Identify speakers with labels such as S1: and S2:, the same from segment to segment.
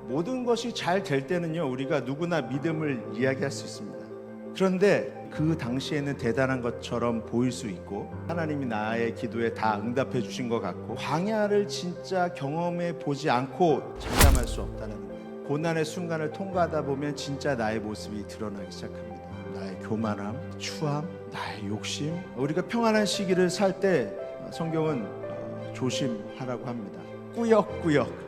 S1: 모든 것이 잘 될 때는요, 우리가 누구나 믿음을 이야기할 수 있습니다. 그런데 그 당시에는 대단한 것처럼 보일 수 있고 하나님이 나의 기도에 다 응답해 주신 것 같고, 광야를 진짜 경험해 보지 않고 장담할 수 없다는 거예요. 고난의 순간을 통과하다 보면 진짜 나의 모습이 드러나기 시작합니다. 나의 교만함, 추함, 나의 욕심. 우리가 평안한 시기를 살 때 성경은 조심하라고 합니다. 꾸역꾸역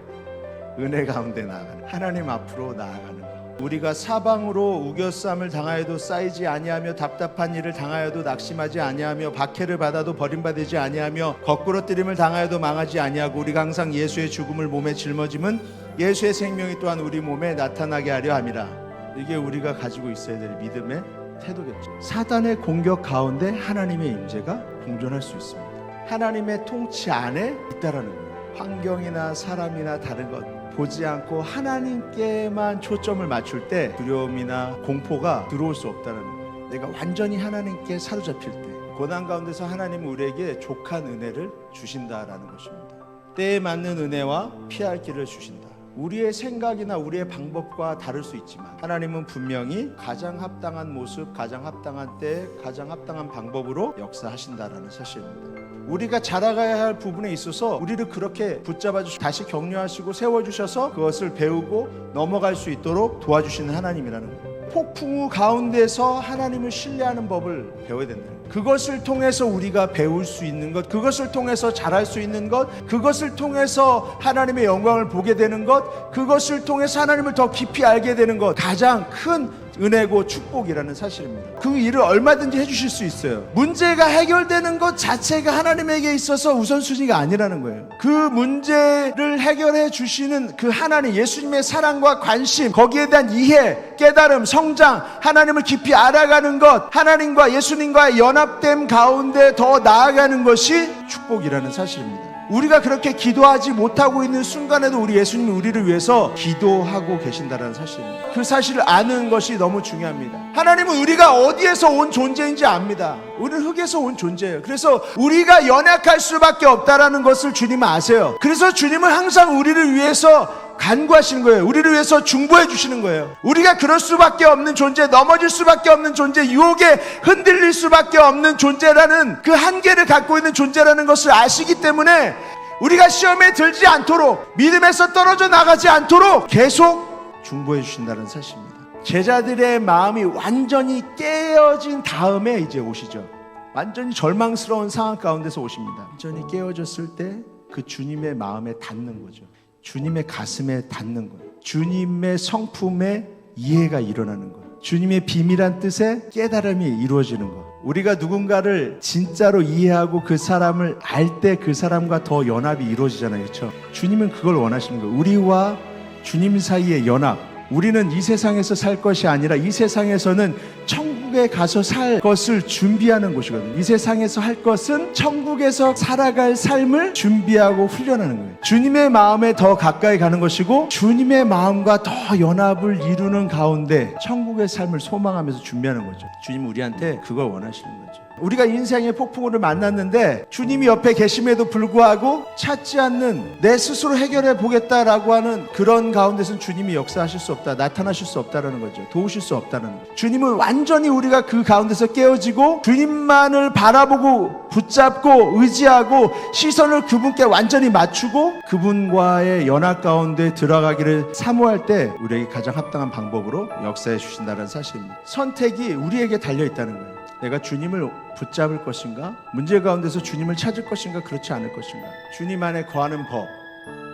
S1: 은혜 가운데 나아가는, 하나님 앞으로 나아가는 것. 우리가 사방으로 우겨쌈을 당하여도 쌓이지 아니하며 답답한 일을 당하여도 낙심하지 아니하며 박해를 받아도 버림받지 아니하며 거꾸러뜨림을 당하여도 망하지 아니하고, 우리가 항상 예수의 죽음을 몸에 짊어짐은 예수의 생명이 또한 우리 몸에 나타나게 하려 함이라. 이게 우리가 가지고 있어야 될 믿음의 태도겠죠. 사단의 공격 가운데 하나님의 임재가 공존할 수 있습니다. 하나님의 통치 안에 있다라는 거예요. 환경이나 사람이나 다른 것 보지 않고 하나님께만 초점을 맞출 때 두려움이나 공포가 들어올 수 없다는 거예요. 내가 완전히 하나님께 사로잡힐 때, 고난 가운데서 하나님은 우리에게 족한 은혜를 주신다라는 것입니다. 때에 맞는 은혜와 피할 길을 주신다. 우리의 생각이나 우리의 방법과 다를 수 있지만 하나님은 분명히 가장 합당한 모습, 가장 합당한 때, 가장 합당한 방법으로 역사하신다라는 사실입니다. 우리가 자라가야 할 부분에 있어서 우리를 그렇게 붙잡아 주시고 다시 격려하시고 세워주셔서 그것을 배우고 넘어갈 수 있도록 도와주시는 하나님이라는 거예요. 폭풍 우 가운데서 하나님을 신뢰하는 법을 배워야 된다. 그것을 통해서 우리가 배울 수 있는 것, 그것을 통해서 잘할 수 있는 것, 그것을 통해서 하나님의 영광을 보게 되는 것, 그것을 통해서 하나님을 더 깊이 알게 되는 것, 가장 큰 은혜고 축복이라는 사실입니다. 그 일을 얼마든지 해주실 수 있어요. 문제가 해결되는 것 자체가 하나님에게 있어서 우선순위가 아니라는 거예요. 그 문제를 해결해 주시는 그 하나님, 예수님의 사랑과 관심, 거기에 대한 이해, 깨달음, 성장, 하나님을 깊이 알아가는 것, 하나님과 예수님과의 연합됨 가운데 더 나아가는 것이 축복이라는 사실입니다. 우리가 그렇게 기도하지 못하고 있는 순간에도 우리 예수님이 우리를 위해서 기도하고 계신다는 사실입니다. 그 사실을 아는 것이 너무 중요합니다. 하나님은 우리가 어디에서 온 존재인지 압니다. 우리는 흙에서 온 존재예요. 그래서 우리가 연약할 수밖에 없다는 것을 주님은 아세요. 그래서 주님은 항상 우리를 위해서 간구하시는 거예요. 우리를 위해서 중보해 주시는 거예요. 우리가 그럴 수밖에 없는 존재, 넘어질 수밖에 없는 존재, 유혹에 흔들릴 수밖에 없는 존재라는 그 한계를 갖고 있는 존재라는 것을 아시기 때문에 우리가 시험에 들지 않도록, 믿음에서 떨어져 나가지 않도록 계속 중보해 주신다는 사실입니다. 제자들의 마음이 완전히 깨어진 다음에 이제 오시죠. 완전히 절망스러운 상황 가운데서 오십니다. 완전히 깨어졌을 때 그 주님의 마음에 닿는 거죠. 주님의 가슴에 닿는 거예요. 주님의 성품에 이해가 일어나는 거예요. 주님의 비밀한 뜻에 깨달음이 이루어지는 거예요. 우리가 누군가를 진짜로 이해하고 그 사람을 알 때 그 사람과 더 연합이 이루어지잖아요. 그렇죠? 주님은 그걸 원하시는 거예요. 우리와 주님 사이의 연합. 우리는 이 세상에서 살 것이 아니라 이 세상에서는 천국에 가서 살 것을 준비하는 곳이거든요. 이 세상에서 할 것은 천국에서 살아갈 삶을 준비하고 훈련하는 거예요. 주님의 마음에 더 가까이 가는 것이고, 주님의 마음과 더 연합을 이루는 가운데 천국의 삶을 소망하면서 준비하는 거죠. 주님은 우리한테 그걸 원하시는 거죠. 우리가 인생의 폭풍우를 만났는데 주님이 옆에 계심에도 불구하고 찾지 않는, 내 스스로 해결해 보겠다라고 하는 그런 가운데서는 주님이 역사하실 수 없다, 나타나실 수 없다라는 거죠. 도우실 수 없다는 거죠. 주님은 완전히 우리가 그 가운데서 깨어지고 주님만을 바라보고 붙잡고 의지하고 시선을 그분께 완전히 맞추고 그분과의 연합 가운데 들어가기를 사모할 때 우리에게 가장 합당한 방법으로 역사해 주신다는 사실입니다. 선택이 우리에게 달려있다는 거예요. 내가 주님을 붙잡을 것인가? 문제 가운데서 주님을 찾을 것인가? 그렇지 않을 것인가? 주님 안에 거하는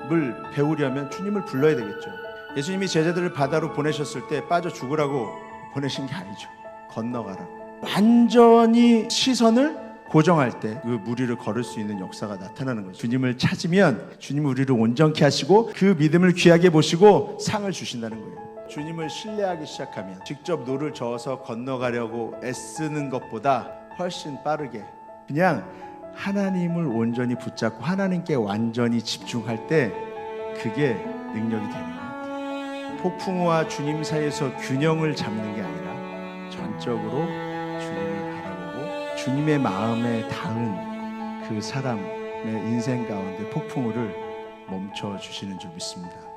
S1: 법을 배우려면 주님을 불러야 되겠죠. 예수님이 제자들을 바다로 보내셨을 때 빠져 죽으라고 보내신 게 아니죠. 건너가라고. 완전히 시선을 고정할 때 그 물 위를 걸을 수 있는 역사가 나타나는 거죠. 주님을 찾으면 주님이 우리를 온전케 하시고 그 믿음을 귀하게 보시고 상을 주신다는 거예요. 주님을 신뢰하기 시작하면 직접 노를 저어서 건너가려고 애쓰는 것보다 훨씬 빠르게 그냥 하나님을 온전히 붙잡고 하나님께 완전히 집중할 때 그게 능력이 되는 것 같아요. 폭풍우와 주님 사이에서 균형을 잡는 게 아니라 전적으로 주님을 바라보고 주님의 마음에 닿은 그 사람의 인생 가운데 폭풍우를 멈춰 주시는 줄 믿습니다.